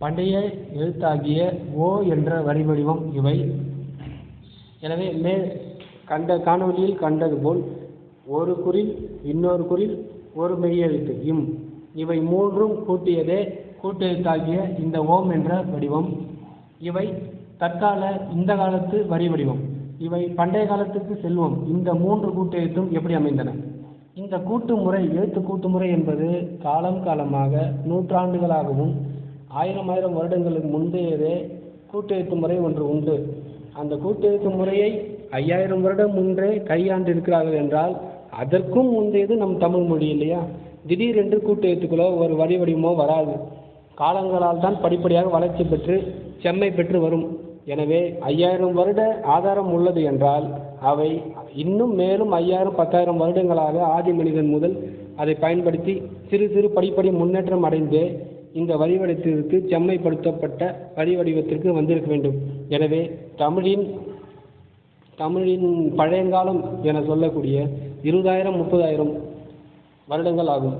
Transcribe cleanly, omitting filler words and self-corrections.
பண்டைய எழுத்தாகிய ஓ என்ற வரி வடிவம் இவை. எனவே காணொளியில் கண்டது போல் ஒரு குறில், இன்னொரு குறில், ஒரு மெய்யெழுத்து இம், இவை மூன்றும் கூட்டியதே கூட்டெழுத்தாகிய இந்த ஓம் என்ற வடிவம். இவை தற்கால இந்த காலத்து வரி வடிவம். இவை பண்டைய காலத்துக்கு செல்வம். இந்த மூன்று கூட்டெழுத்தும் எப்படி அமைந்தன? இந்த கூட்டுமுறை, எழுத்து கூட்டுமுறை என்பது காலம் காலமாக நூற்றாண்டுகளாகவும் ஆயிரம் வருடங்களுக்கு முந்தையதே கூட்டெழுத்து முறை ஒன்று உண்டு. அந்த கூட்டெழுத்து முறையை 5000 வருடம் முன்றே கையாண்டு இருக்கிறார்கள் என்றால் அதற்கும் முந்தையது நம் தமிழ் மொழி இல்லையா? திடீரென்று கூட்டெழுத்துக்களோ ஒரு வரி வடிவமோ வராது. காலங்களால் தான் படிப்படியாக வளர்ச்சி பெற்று செம்மை பெற்று வரும். எனவே 5000 வருட ஆதாரம் உள்ளது என்றால் அவை இன்னும் மேலும் 5000 10,000 வருடங்களாக ஆதி மனிதன் முதல் அதை பயன்படுத்தி சிறு சிறு படிப்படி முன்னேற்றம் அடைந்து இந்த வரி வடிவத்திற்கு செம்மைப்படுத்தப்பட்ட வரி வடிவத்திற்கு வந்திருக்க வேண்டும். எனவே தமிழின் பழையங்காலம் என சொல்லக்கூடிய 20,000 30,000 வருடங்கள் ஆகும்.